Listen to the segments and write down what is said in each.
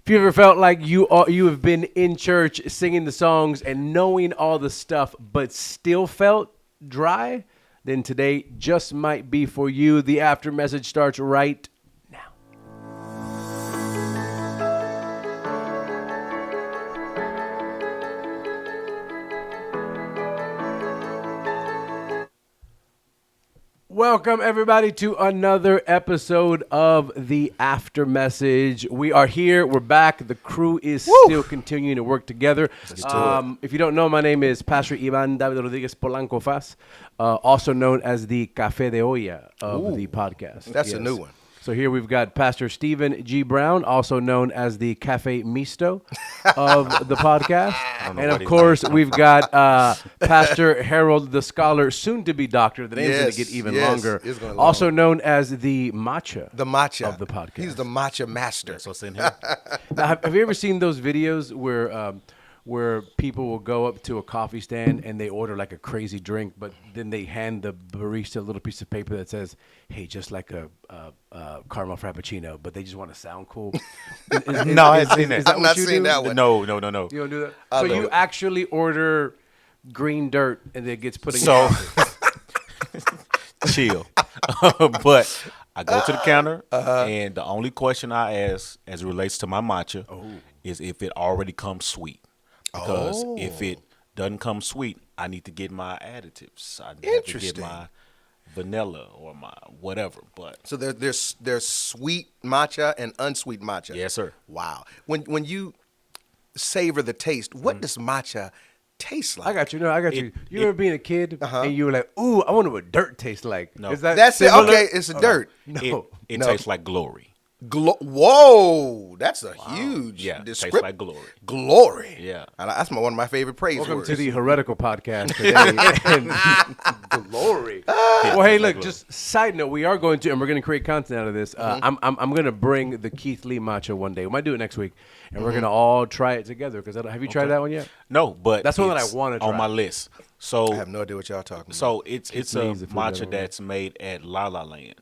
If you ever felt like you have been in church singing the songs and knowing all the stuff, but still felt dry, then today just might be for you. The after message starts right now. Welcome, everybody, to another episode of The After Message. We are here. We're back. The crew is still continuing to work together. If you don't know, my name is Pastor Ivan David Rodriguez Polanco Faz, also known as the Café de Olla of the podcast. That's a new one. So here we've got Pastor Stephen G. Brown, also known as the Cafe Misto of the podcast. And of course, we've got Pastor Harold the Scholar, soon to be doctor. The name's going to get even longer. Also known as the Matcha. The Matcha of the podcast. He's the Matcha master. So send him. Now, have you ever seen those videos where people will go up to a coffee stand and they order like a crazy drink, but then they hand the barista a little piece of paper that says, "Hey, just like a caramel frappuccino," but they just want to sound cool. No, I haven't seen that. I've not seen that one. No. You don't do that. So you actually order green dirt and it gets put in. So chill. But I go to the counter, and the only question I ask, as it relates to my matcha, is if it already comes sweet. Because if it doesn't come sweet, I need to get my additives. I have to get my vanilla or my whatever. But So there's sweet matcha and unsweet matcha. yes, sir. Wow. When you savor the taste, what does matcha taste like? I got you. No, I got you. You remember being a kid and you were like, "Ooh, I wonder what dirt tastes like." No. Is that That's it. similar? Okay, it's a dirt. It No. tastes like glory. Whoa, that's a huge Yeah, it tastes description. like glory. Glory. Yeah. That's one of my favorite praise Welcome words. to the Heretical Podcast today. And glory. Well, hey, look, just side note, we are going to, and we're going to create content out of this. I'm going to bring the Keith Lee matcha one day. We might do it next week, and we're going to all try it together. Because have you tried that one yet? No, but That's one that I it's wanna try. on my list. So I have no idea what y'all talking about. So it's a Lee's the food matcha network. that's made at La La Land.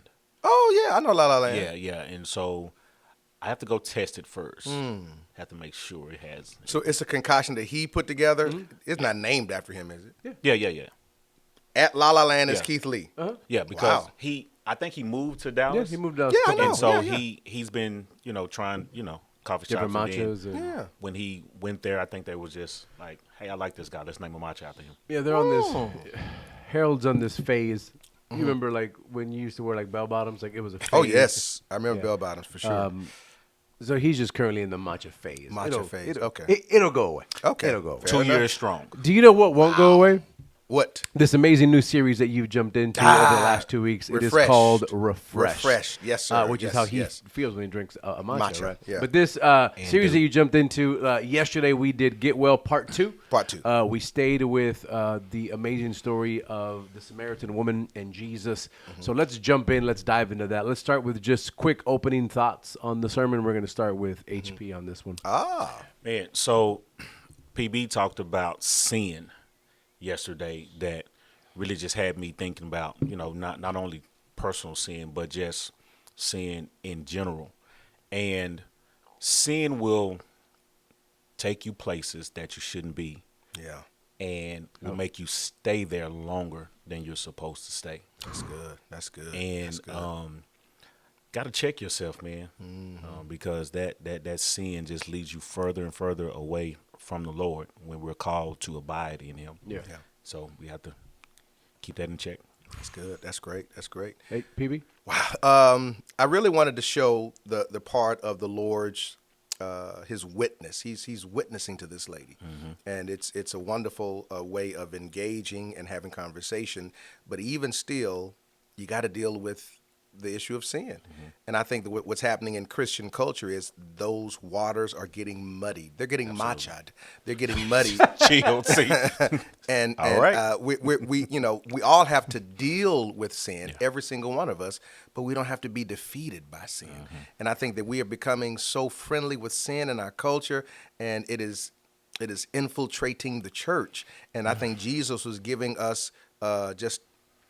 Oh yeah, I know La La Land. Yeah, and so I have to go test it first. Have to make sure it has. So it's a concoction that he put together. It's not named after him, is it? Yeah. At La La Land is Yeah. Keith Lee. Yeah, because Wow. I think he moved to Dallas. Yeah, he moved down. Yeah, I know. And so Yeah. he's been, trying, coffee Different shops. And matchas. then And, Yeah. when he went there, I think they was just like, hey, I like this guy. Let's name a matcha after him. Yeah, they're on this. Harold's on this phase. You remember, like, when you used to wear, like, bell bottoms? Like, it was a phase. Oh yes, I remember Yeah. bell bottoms for sure. So he's just currently in the matcha phase. Phase, okay. It'll go away. Okay. It'll go away. Fair 2 enough. years strong. Do you know what won't go away? What? This amazing new series that you've jumped into over the last 2 weeks. It is Refreshed. called Refresh. Refreshed. Yes, sir. Which is Yes, how he yes. feels when he drinks a matcha, Matcha, right? yeah. But this series that you jumped into, yesterday we did Get Well Part 2. Part 2. We stayed with the amazing story of the Samaritan woman and Jesus. So let's jump in. Let's dive into that. Let's start with just quick opening thoughts on the sermon. We're going to start with HP on this one. Man, so PB talked about sin yesterday that really just had me thinking about, not only personal sin, but just sin in general. And sin will take you places that you shouldn't be Yeah. and will make you stay there longer than you're supposed to stay. That's good. That's good. And That's good. got to check yourself, man, because that sin just leads you further and further away from the Lord when we're called to abide in Him. Yeah. So we have to keep that in check. That's good. That's great. That's great. Hey, PB? Wow. I really wanted to show the part of the Lord's his witness. He's witnessing to this lady, and it's a wonderful way of engaging and having conversation. But even still, you got to deal with the issue of sin. And I think that what's happening in Christian culture is those waters are getting muddied. They're getting matcha'd. They're getting muddied. GLC. And All right. we all have to deal with sin, every single one of us, but we don't have to be defeated by sin. And I think that we are becoming so friendly with sin in our culture, and it is infiltrating the church. And I think Jesus was giving us just,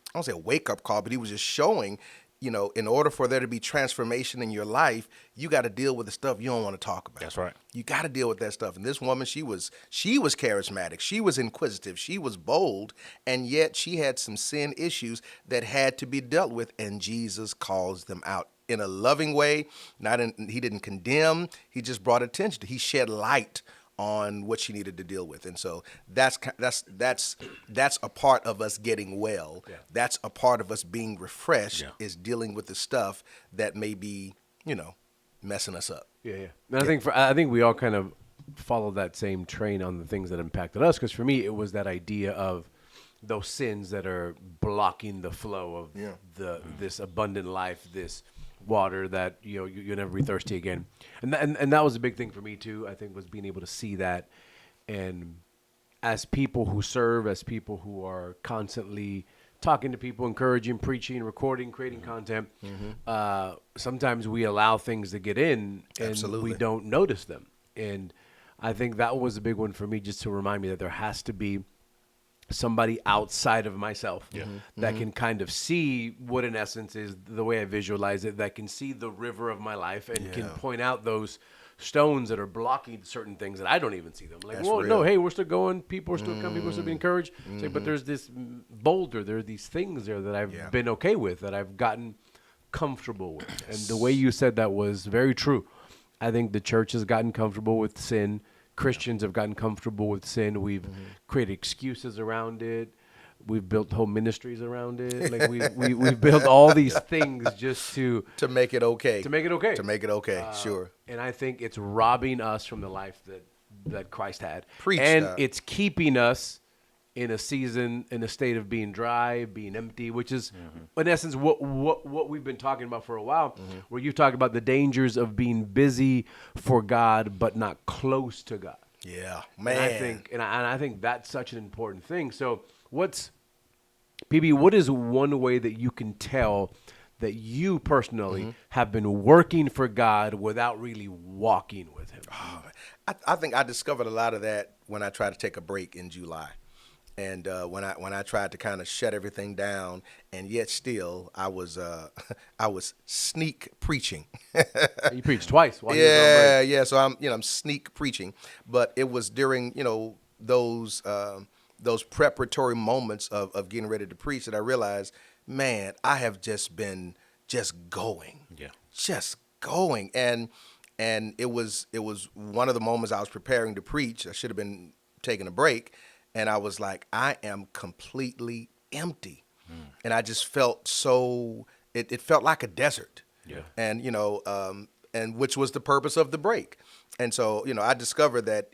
I don't say a wake-up call, but he was just showing in order for there to be transformation in your life, you got to deal with the stuff you don't want to talk about. That's right. You got to deal with that stuff. And this woman, she was charismatic. She was inquisitive. She was bold. And yet she had some sin issues that had to be dealt with. And Jesus calls them out in a loving way. He didn't condemn. He just brought attention. He shed light on what she needed to deal with. And so that's a part of us getting well. Yeah. That's a part of us being refreshed, is dealing with the stuff that may be, messing us up. Yeah. And I think we all kind of follow that same train on the things that impacted us, because for me it was that idea of those sins that are blocking the flow of this abundant life, this water that you'll never be thirsty again, and that was a big thing for me too. I think was being able to see that, and as people who serve, as people who are constantly talking to people, encouraging, preaching, recording, creating content, sometimes we allow things to get in and we don't notice them. And I think that was a big one for me, just to remind me that there has to be somebody outside of myself that can kind of see what in essence is the way I visualize it, that can see the river of my life and can point out those stones that are blocking certain things that I don't even see them. Like, well, no, hey, we're still going. People are still coming. People are still being encouraged. Like, but there's this boulder. There are these things there that I've been okay with, that I've gotten comfortable with. And the way you said that was very true. I think the church has gotten comfortable with sin. Christians have gotten comfortable with sin. We've created excuses around it. We've built whole ministries around it. Like we've built all these things just to make it okay. To make it okay. To make it okay. Sure. And I think it's robbing us from the life that Christ had. Preach and that. It's keeping us in a season, in a state of being dry, being empty, which is in essence what we've been talking about for a while, where you talk about the dangers of being busy for God but not close to God. Yeah, man. And I think that's such an important thing. So PB, what is one way that you can tell that you personally have been working for God without really walking with Him? Oh, I think I discovered a lot of that when I tried to take a break in July. And when I tried to kind of shut everything down, and yet still I was sneak preaching. You preached twice. Yeah. So I'm sneak preaching, but it was during those preparatory moments of getting ready to preach that I realized, man, I have just been going, just going, and it was one of the moments I was preparing to preach. I should have been taking a break. And I was like, I am completely empty. And I just felt it felt like a desert. Yeah. And, and which was the purpose of the break. And so, I discovered that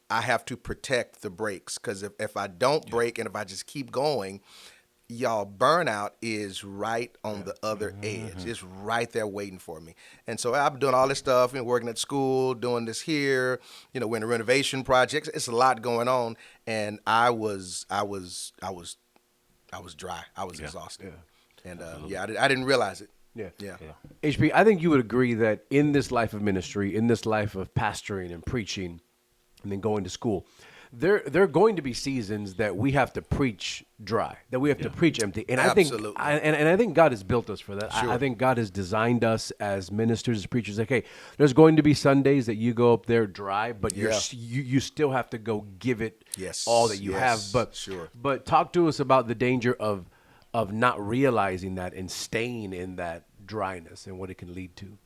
I have to protect the breaks, because if I don't break and if I just keep going, y'all, burnout is right on the other edge. It's right there waiting for me. And so I've been doing all this stuff, working at school, doing this here, we're in a renovation project. It's a lot going on. And I was dry. I was exhausted. Yeah. And I didn't realize it. Yeah. HP, I think you would agree that in this life of ministry, in this life of pastoring and preaching and then going to school, there are going to be seasons that we have to preach dry, that we have to preach empty. And Absolutely. I think God has built us for that. Sure. I think God has designed us as ministers, as preachers. Like, hey, there's going to be Sundays that you go up there dry, but you still have to go give it all that you have. But talk to us about the danger of not realizing that and staying in that dryness and what it can lead to.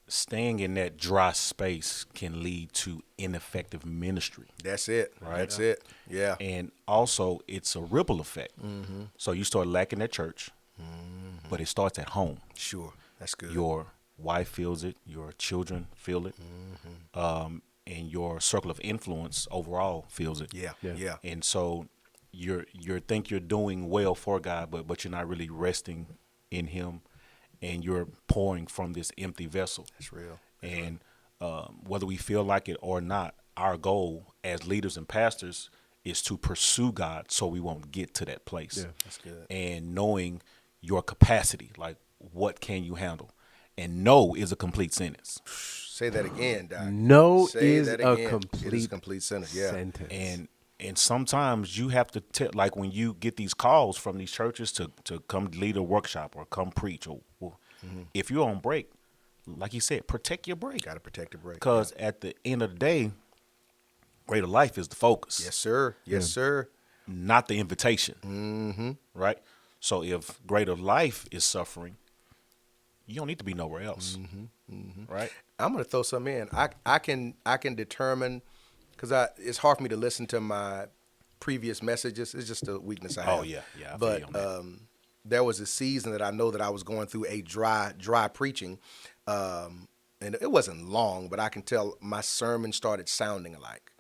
Staying in that dry space can lead to ineffective ministry. That's it. Right? That's it. Yeah. And also, it's a ripple effect. So you start lacking at church, but it starts at home. Sure. That's good. Your wife feels it. Your children feel it. And your circle of influence overall feels it. Yeah. And so you think you're doing well for God, but you're not really resting in Him. And you're pouring from this empty vessel. That's real. And whether we feel like it or not, our goal as leaders and pastors is to pursue God so we won't get to that place. Yeah, that's good. And knowing your capacity, like what can you handle? And no is a complete sentence. Say that again, Doc. No Say is that a again. complete It is a complete sentence. Yeah. Sentence. And And sometimes you have to like when you get these calls from these churches to come lead a workshop or come preach, or if you're on break, like you said, protect your break. Got to protect the break. Because at the end of the day, greater life is the focus. Yes, sir. Yes, sir. Not the invitation. Right? So if greater life is suffering, you don't need to be nowhere else. Right? I'm going to throw something in. I can determine, because it's hard for me to listen to my previous messages. It's just a weakness I have. Oh, yeah. I feel But you on that. there was a season that I know that I was going through a dry preaching. And it wasn't long, but I can tell my sermon started sounding alike.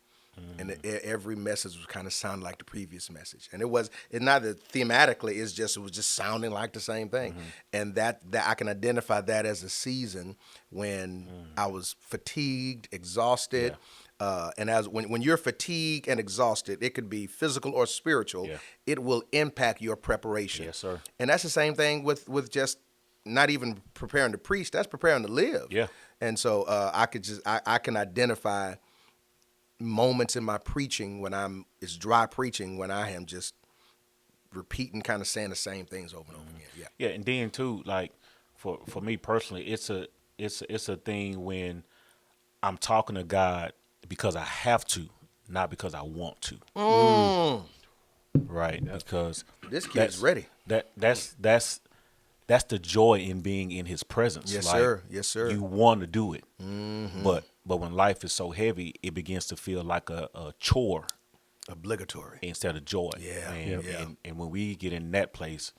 And every message was kind of sounding like the previous message, and it neither thematically, it was just sounding like the same thing, and that I can identify that as a season when I was fatigued, exhausted, and when you're fatigued and exhausted, it could be physical or spiritual. Yeah. It will impact your preparation. Yes, sir. And that's the same thing with just not even preparing to preach. That's preparing to live. Yeah. And so I can identify moments in my preaching when it's dry preaching, when I am just repeating, kind of saying the same things over and over again. Yeah, and then too, like for me personally, it's a thing when I'm talking to God because I have to, not because I want to. Right? Because This kid's ready. That's the joy in being in His presence. Yes, Like, sir. Yes, sir. You want to do it, but when life is so heavy, it begins to feel like a chore Obligatory. instead of joy. Yeah, And, yeah. and when we get in that place,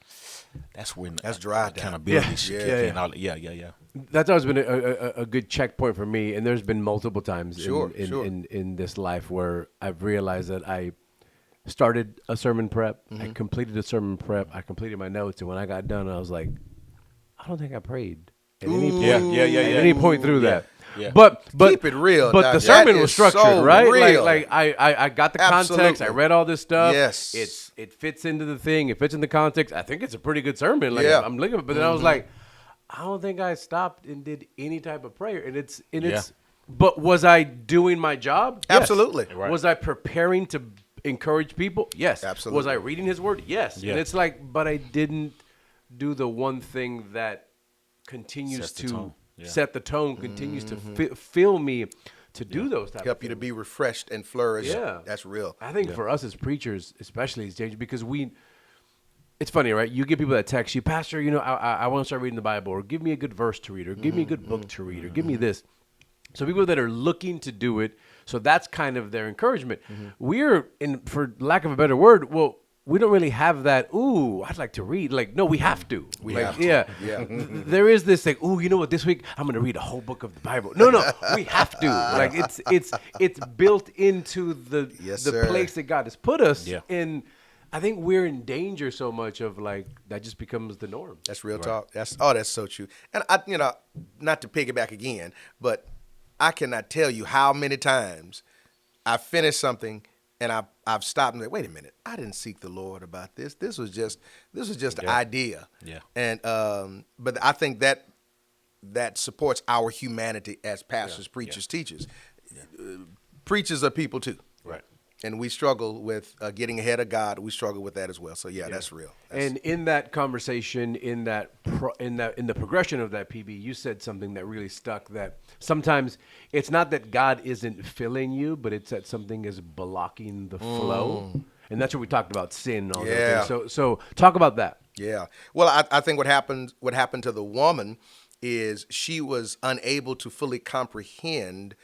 that's when That's dry down. accountability Yeah, shit yeah, kick yeah. in. Yeah. That's always been a good checkpoint for me, and there's been multiple times Sure. in this life where I've realized that I started a sermon prep, I completed a sermon prep, I completed my notes, and when I got done, I was like, I don't think I prayed at any point. Yeah. At any point through that. Yeah. But Keep it real, But Doc. the That sermon is was structured, so right? real. Like I got the context. I Absolutely. read all this stuff. Yes. It fits into the thing. It fits in the context. I think it's a pretty good sermon. Like Yeah. I'm looking, but then I was like, I don't think I stopped and did any type of prayer. And it's. But was I doing my job? Yes. Absolutely. Right. Was I preparing to encourage people? Yes. Absolutely. Was I reading His Word? Yes. Yeah. And it's like, but I didn't do the one thing that continues Sets the to tone. Yeah. set the tone, continues to fill me to do those type Help of you to things. be refreshed and flourish. Yeah. That's real. I think for us as preachers, especially, it's dangerous because it's funny, right? You get people that text you, Pastor, I want to start reading the Bible, or give me a good verse to read, or give me a good book to read, or give me this. So people that are looking to do it, so that's kind of their encouragement. We're, for lack of a better word, we don't really have that, ooh, I'd like to read. Like, no, we have to. We like, have to. Yeah. Yeah. There is this like, ooh, you know what, this week I'm going to read a whole book of the Bible. No, we have to. Like, it's built into the Yes, sir. place that God has put us Yeah. in. I think we're in danger so much of like, that just becomes the norm. That's real talk. That's so true. And not to piggyback again, but I cannot tell you how many times I finished something and I've stopped and said, wait a minute, I didn't seek the Lord about this. This was just an idea. Yeah. And but I think that supports our humanity as pastors, preachers, teachers. Preachers are people too. Right. And we struggle with getting ahead of God. We struggle with that as well. So that's real. And in that conversation, in the progression of that PB, you said something that really stuck. That sometimes it's not that God isn't filling you, but it's that something is blocking the flow. And that's what we talked about, sin. And all those Yeah. things. So talk about that. Yeah. Well, I think what happened to the woman is she was unable to fully comprehend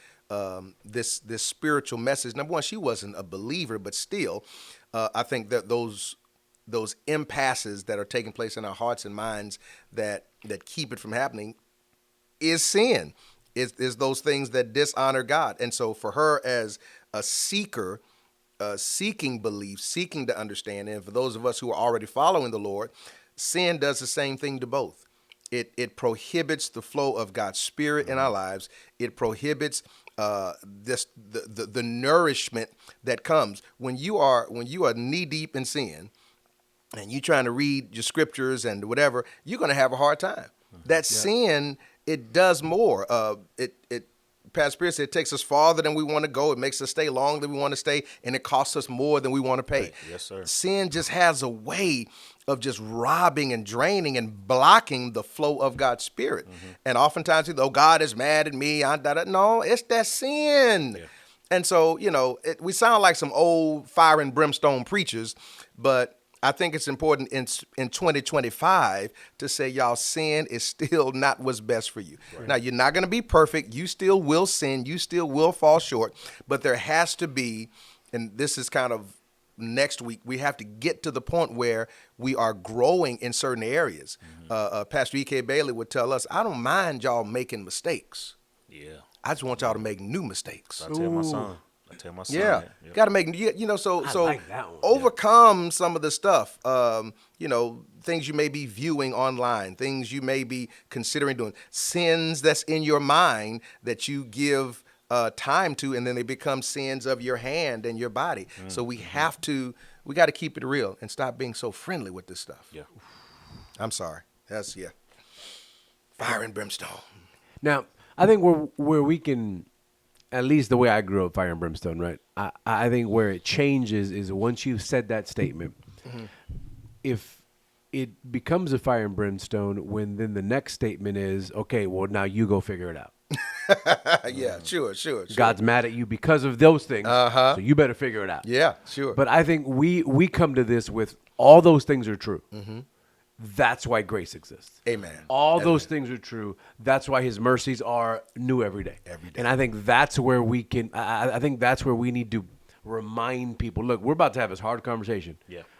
this spiritual message. Number one, she wasn't a believer, but still, I think that those impasses that are taking place in our hearts and minds that keep it from happening is sin. Is those things that dishonor God. And so for her as a seeker, seeking belief, seeking to understand, and for those of us who are already following the Lord, sin does the same thing to both. It prohibits the flow of God's Spirit in our lives. It prohibits the nourishment that comes when you are knee deep in sin, and you trying to read your scriptures and whatever. You're going to have a hard time. That sin, it does more. It Pastor Pierce said, it takes us farther than we want to go. It makes us stay longer than we want to stay, and it costs us more than we want to pay. Right. Yes, sir. Sin just has a way of just robbing and draining and blocking the flow of God's Spirit. And oftentimes, God is mad at me. No, it's that sin. Yeah. And so, we sound like some old fire and brimstone preachers, but I think it's important in 2025 to say, y'all, sin is still not what's best for you. Right. Now, you're not going to be perfect. You still will sin. You still will fall short. But there has to be, and this is kind of next week, we have to get to the point where we are growing in certain areas. Pastor E.K. Bailey would tell us, I don't mind y'all making mistakes. Yeah. I just want y'all to make new mistakes. I tell my son. Yeah, that. Yep. got to make, so like that one. overcome some of the stuff, things you may be viewing online, things you may be considering doing, sins that's in your mind that you give time to, and then they become sins of your hand and your body. So we got to keep it real and stop being so friendly with this stuff. Yeah. I'm sorry. That's, fire and brimstone. Now, I think where we can, at least the way I grew up, fire and brimstone, right? I think where it changes is once you've said that statement, if it becomes a fire and brimstone, when then the next statement is, okay, well, now you go figure it out. Yeah, sure. God's mad at you because of those things, so you better figure it out. Yeah, sure. But I think we come to this with all those things are true. That's why grace exists. Amen. All those things are true. That's why his mercies are new every day. And I think that's where we can, I think that's where we need to remind people, look, we're about to have this hard conversation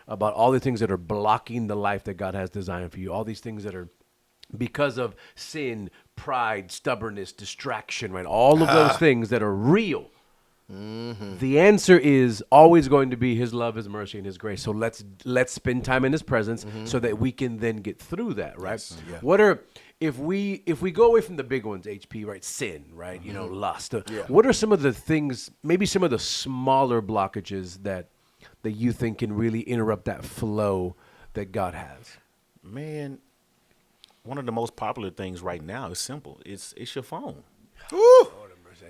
about all the things that are blocking the life that God has designed for you. All these things that are because of sin, pride, stubbornness, distraction, right? All of those things that are real. The answer is always going to be his love, his mercy, and his grace. So let's spend time in his presence so that we can then get through that, right? Yes. Yeah. What are if we go away from the big ones, HP, right? Sin, right? Lust. What are some of the things, maybe some of the smaller blockages that you think can really interrupt that flow that God has? Man, one of the most popular things right now is simple. It's your phone. Woo!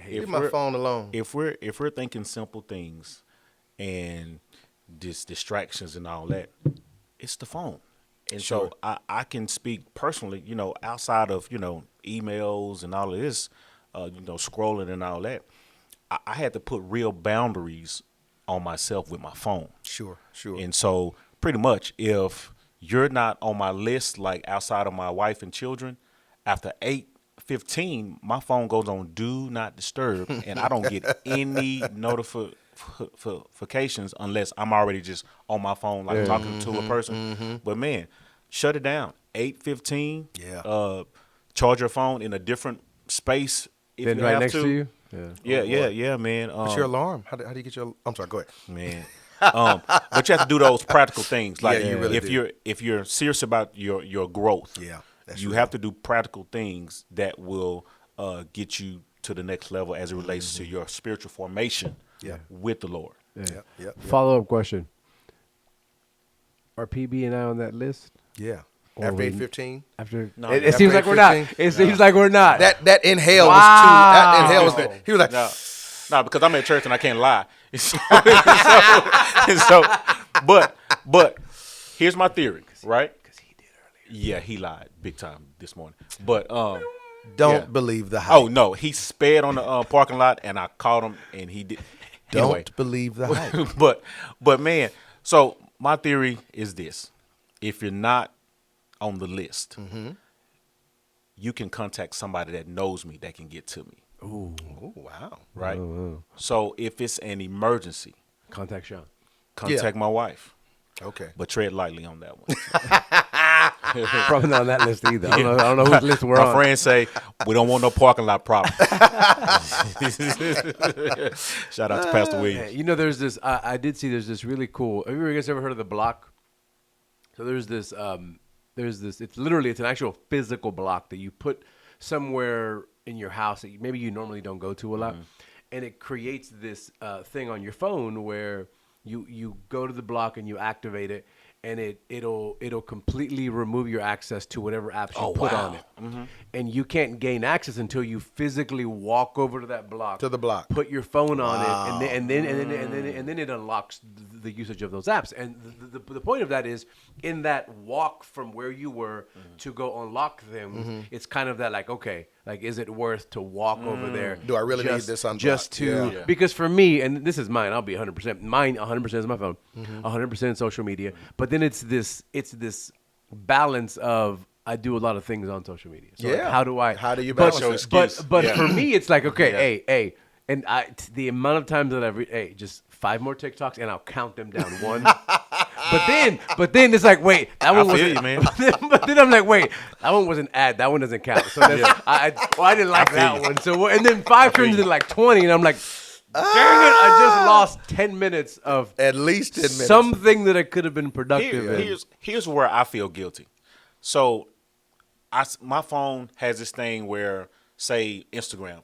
If Leave my phone alone. If we're thinking simple things and distractions and all that, it's the phone. And Sure. so I can speak personally, outside of, emails and all of this, scrolling and all that, I had to put real boundaries on myself with my phone. Sure. And so pretty much if you're not on my list, like outside of my wife and children, after 8:15, my phone goes on do not disturb, and I don't get any notifications unless I'm already just on my phone, like talking to a person. But man, shut it down. 8:15. Yeah. Charge your phone in a different space if Then you right have next to. to you? Yeah, man. What's your alarm? How do you get your? I'm sorry. Go ahead. Man. But you have to do those practical things. Like Yeah, you really do. if you're serious about your growth, That's you right. have to do practical things that will get you to the next level as it relates to your spiritual formation with the Lord. Yeah. Follow-up question. Are PB and I on that list? Yeah. Or After we- 8:15. After No, it after seems like we're not. 8:15? It seems like we're not. That inhale Wow. was too. That inhale was. He was like, No, because I'm at church and I can't lie. But here's my theory, right? Because he did earlier. Yeah, he lied big time this morning. But don't believe the hype. oh no, he sped on the parking lot and I caught him and he did. Don't Anyway, believe the hype. but man, so my theory is this: if you're not on the list, you can contact somebody that knows me that can get to me. Oh wow. Right. So if it's an emergency, Contact Sean. contact my wife, Okay. but tread lightly on that one. Probably not on that list either. I don't know whose list we're My on. friends say we don't want no parking lot problem. Shout out to Pastor Williams. There's this. I did see. There's this really cool. Have you guys ever heard of the block? So there's this. It's an actual physical block that you put somewhere in your house that maybe you normally don't go to a lot, and it creates this thing on your phone where you go to the block and you activate it, and it'll completely remove your access to whatever apps you put on it. And you can't gain access until you physically walk over to that block. To the block. Put your phone on it, and then it unlocks the usage of those apps. And the point of that is, in that walk from where you were to go unlock them, it's kind of that like, okay, like, is it worth to walk over there? Do I really need this unblocked? Just to because for me, and this is mine, I'll be 100%. Mine 100% is my phone, 100% social media. But then it's this balance of I do a lot of things on social media. So like, how do you balance it? But for me, it's like, okay, hey, and the amount of times that just 5 more TikToks and I'll count them down one. But then it's like, wait, that one wasn't. You, man. But then I'm like, wait, that one was an ad. That one doesn't count. So that's, I didn't like that one. So and then 5 turns into like 20, and I'm like, dang it, I just lost 10 minutes of at least 10 minutes. Something that I could have been productive in. Here's where I feel guilty. So my phone has this thing where, say, Instagram,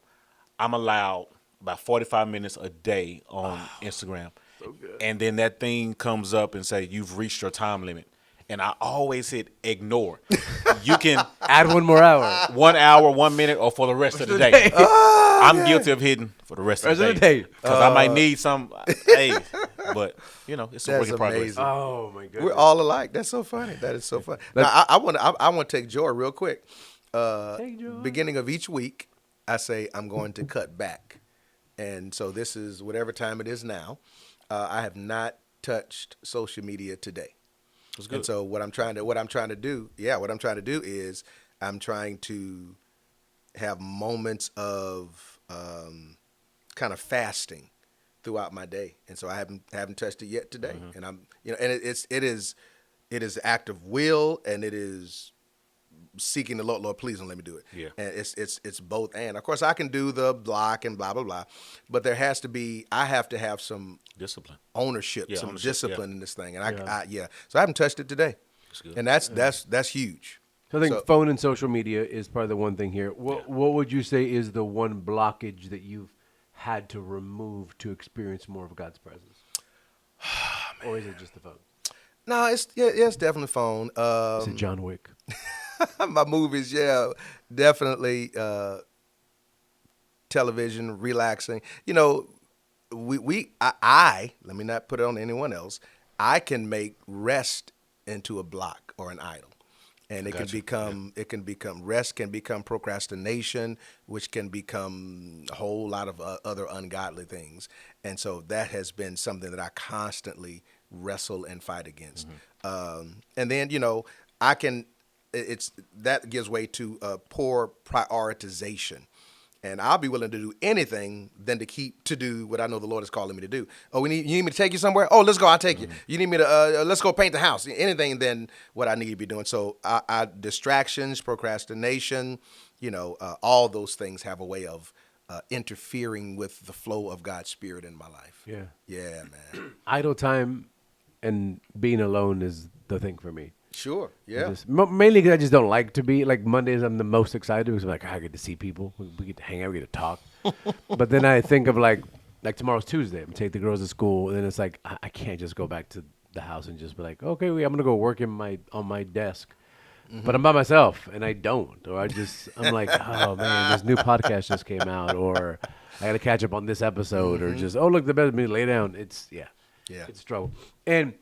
I'm allowed about 45 minutes a day on Instagram. So good. And then that thing comes up and say, you've reached your time limit. And I always hit ignore. You can add 1 more hour. 1 hour, 1 minute, or for the rest of the day. I'm guilty of hitting for the rest of the day. Because I might need some, but, it's a work in progress. Oh, my goodness. We're all alike. That's so funny. That is so funny. Now, I want to take joy real quick. Beginning of each week, I say I'm going to cut back. And so this is whatever time it is now. I have not touched social media today. And so what I'm trying to do is I'm trying to have moments of kind of fasting throughout my day. And so I haven't touched it yet today. And I'm and it is act of will, and it is seeking the Lord, please don't let me do it. Yeah. And it's both and. Of course I can do the block and blah blah blah, but I have to have some discipline, ownership, some discipline in this thing. And so I haven't touched it today. That's good. And that's huge. So I think phone and social media is probably the one thing here. What would you say is the one blockage that you've had to remove to experience more of God's presence? Or is it just the phone? No, it's definitely phone. Is it John Wick? My movies, definitely television, relaxing. I let me not put it on anyone else. I can make rest into a block or an idol. And it can become rest can become procrastination, which can become a whole lot of other ungodly things. And so that has been something that I constantly wrestle and fight against. And then, that gives way to poor prioritization. And I'll be willing to do anything than to do what I know the Lord is calling me to do. Oh, you need me to take you somewhere? Oh, let's go. I'll take you. You need me to, let's go paint the house. Anything than what I need to be doing. So distractions, procrastination, all those things have a way of interfering with the flow of God's Spirit in my life. Yeah. Yeah, man. Idle time and being alone is the thing for me. Sure, yeah. Mainly because I just don't like to be. Like Mondays, I'm the most excited because I'm like, I get to see people. We get to hang out. We get to talk. But then I think of like tomorrow's Tuesday. I'm going to take the girls to school. And then it's like, I can't just go back to the house and just be like, okay, I'm going to go work on my desk. But I'm by myself, and I don't. Or I'm like, oh, man, this new podcast just came out. Or I got to catch up on this episode. Or just, look, the best of me, lay down. It's trouble. And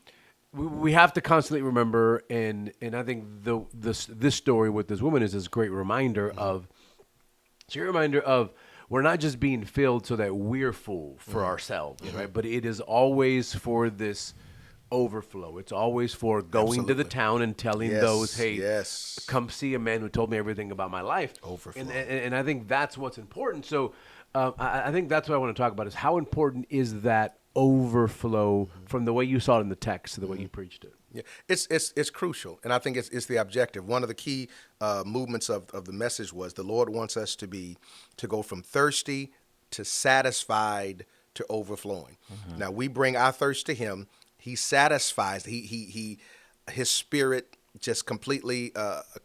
we have to constantly remember, and I think this story with this woman is this great reminder of, we're not just being filled so that we're full for ourselves, right? But it is always for this overflow. It's always for going to the town and telling those, hey, come see a man who told me everything about my life. Overflow. And I think that's what's important. So I think that's what I want to talk about is how important is that overflow from the way you saw it in the text to the way you preached it. Yeah, it's crucial, and I think it's the objective. One of the key movements of the message was the Lord wants us to go from thirsty to satisfied to overflowing. Now we bring our thirst to Him. He satisfies. His Spirit just completely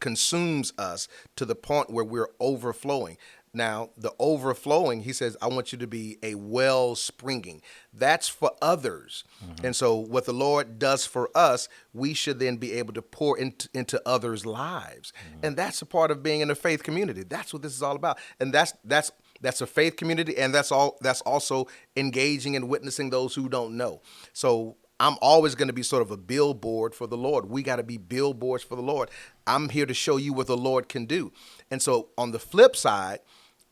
consumes us to the point where we're overflowing. Now, the overflowing, he says, I want you to be a well springing. That's for others. And so, what the Lord does for us, we should then be able to pour into others' lives. And that's a part of being in a faith community. That's what this is all about. And that's a faith community, and that's also engaging and witnessing those who don't know. So I'm always going to be sort of a billboard for the Lord. We got to be billboards for the Lord. I'm here to show you what the Lord can do. And so on the flip side,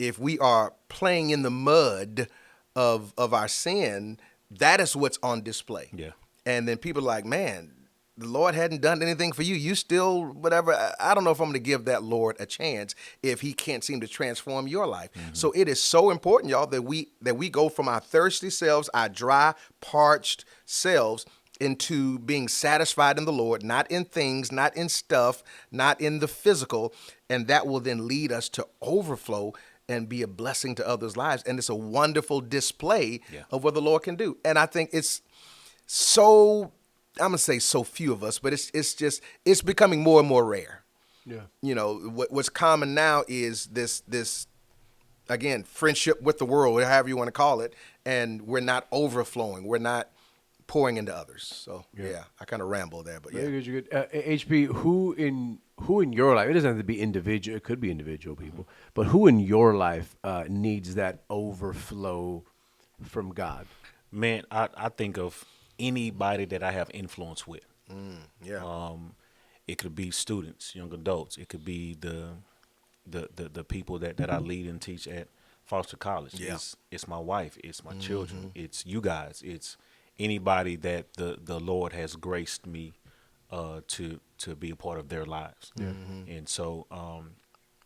if we are playing in the mud of our sin, that is what's on display. Yeah. And then people are like, man, the Lord hadn't done anything for you. You still, whatever. I don't know if I'm going to give that Lord a chance if he can't seem to transform your life. So it is so important, y'all, that we go from our thirsty selves, our dry, parched selves, into being satisfied in the Lord, not in things, not in stuff, not in the physical. And that will then lead us to overflow and be a blessing to others' lives. And it's a wonderful display of what the Lord can do. And I think it's so, I'm going to say so few of us, but it's becoming more and more rare. Yeah. You know, what's common now is this again, friendship with the world, however you want to call it, and we're not overflowing. We're not pouring into others. So, yeah I kind of ramble there, but yeah. Very good, you're good. HP, who in your life, it doesn't have to be individual, it could be individual people, but who in your life needs that overflow from God? Man, I think of anybody that I have influence with. Yeah. It could be students, young adults. It could be the people that I lead and teach at Foster College. Yeah. It's my wife. It's my children. It's you guys. It's anybody that the Lord has graced me to be a part of their lives. And so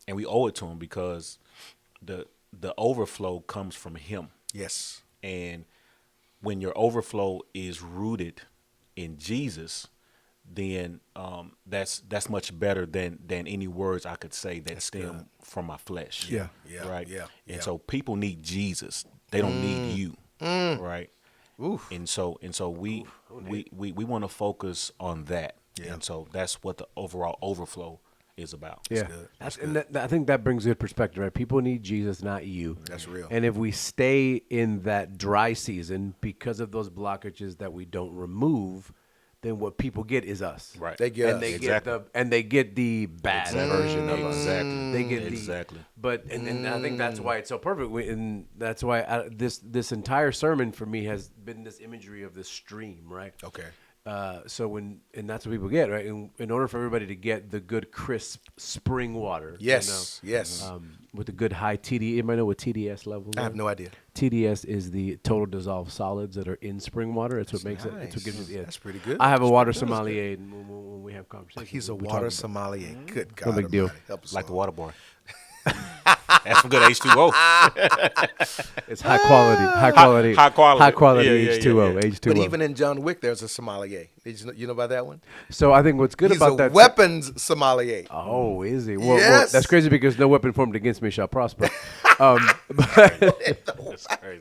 and we owe it to him because the overflow comes from him. Yes. And when your overflow is rooted in Jesus, then that's much better than any words I could say that stem from my flesh. Yeah. Right. Yeah. And so people need Jesus. They don't need you. Right. Oof. And so we want to focus on that. Yeah. And so that's what the overall overflow is about. Yeah, That's and I think that brings good perspective, right? People need Jesus, not you. That's real. And if we stay in that dry season because of those blockages that we don't remove, then what people get is us. Right. They get And us. they Exactly. get the bad version of us. Exactly. They get Exactly. But and I think that's why it's so perfect. And that's why this entire sermon for me has been this imagery of this stream, right? Okay. So and that's what people get, right? In order for everybody to get the good crisp spring water, Yes. Yes. with the good high TD, anybody know what TDS level is? I have no idea. TDS is the total dissolved solids that are in spring water. That's what makes it. That's what nice. gives it. Yeah. That's pretty good. I have a That's water pretty good. That's sommelier when we have conversations. He's a we water talk sommelier. Good God. No big deal. Almighty. Help us Like the all. water boy. That's some good H2O. It's high quality High quality. Yeah, H2O. yeah. H2O. But even in John Wick, there's a sommelier. Did you know about that one? So I think what's good He's about a that. weapons sommelier. Oh, is he? Well, Yes. that's crazy because no weapon formed against me shall prosper. That's crazy.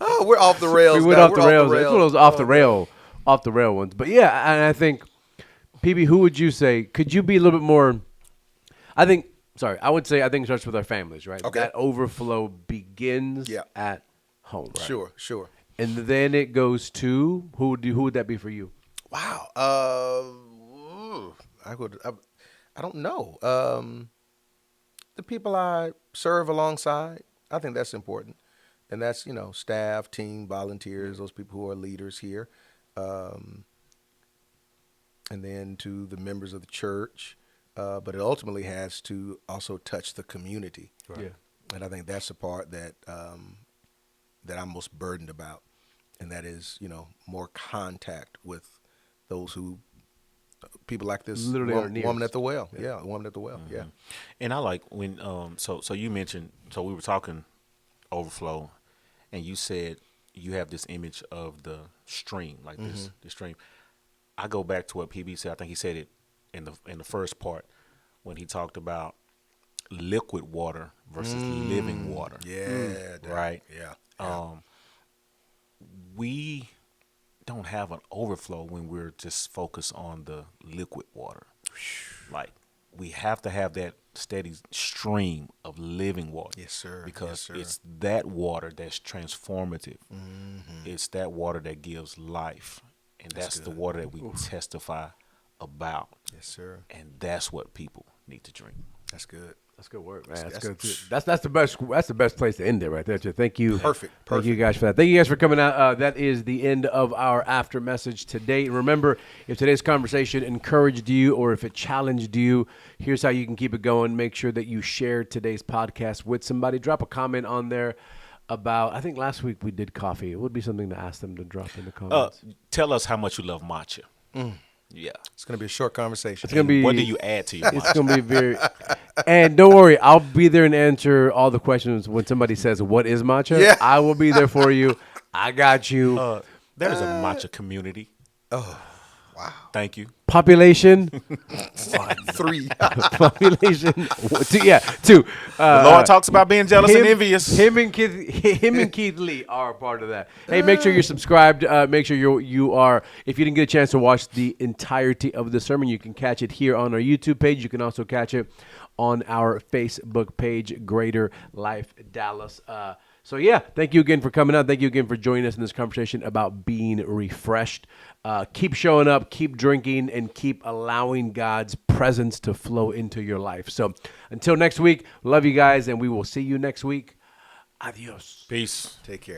Oh, we're off the rails. We went now. off the We're rails. It's one of those off the rail ones. But yeah, and I think, PB, who would you say? Could you be a little bit more? I think it starts with our families, right? Okay. That overflow begins Yeah. at home. Right? Sure. And then it goes to who would that be for you? Wow. I don't know. The people I serve alongside, I think that's important. And that's, staff, team, volunteers, those people who are leaders here. And then to the members of the church. But it ultimately has to also touch the community. Right. Yeah. And I think that's the part that that I'm most burdened about. And that is, more contact with those people like this Literally on our knees. woman at the well. Yeah, woman at the well. Mm-hmm. Yeah. And I like when so you mentioned, so we were talking overflow, and you said you have this image of the stream, like the stream. I go back to what PB said. I think he said it in the first part when he talked about liquid water versus living water. Yeah. Right. Yeah. We don't have an overflow when we're just focused on the liquid water. Like we have to have that steady stream of living water. Yes, sir. Because Yes, sir. it's that water that's transformative. It's that water that gives life. And that's the water that we testify about. Yes, sir. And that's what people need to drink. That's good. That's good work, man. That's good. That's the best. That's the best place to end it right there. Too. Thank you. Perfect. Thank you guys for that. Thank you guys for coming out. That is the end of our after message today. Remember, if today's conversation encouraged you or if it challenged you, here's how you can keep it going. Make sure that you share today's podcast with somebody. Drop a comment on there about. I think last week we did coffee. It would be something to ask them to drop in the comments. Tell us how much you love matcha. Yeah. It's going to be a short conversation. It's gonna be. What do you add to your It's matcha? going to be very. And don't worry, I'll be there and answer all the questions when somebody says, "What is matcha?" Yeah. I will be there for you. I got you. There's a matcha community. Oh, wow. Thank you. Population. 3. Population. Two. The Lord talks about being jealous and envious. Him and Keith Lee are a part of that. Hey, make sure you're subscribed. Make sure you are. If you didn't get a chance to watch the entirety of the sermon, you can catch it here on our YouTube page. You can also catch it on our Facebook page, Greater Life Dallas. So, thank you again for coming out. Thank you again for joining us in this conversation about being refreshed. Keep showing up, keep drinking, and keep allowing God's presence to flow into your life. So until next week, love you guys, and we will see you next week. Adios. Peace. Take care.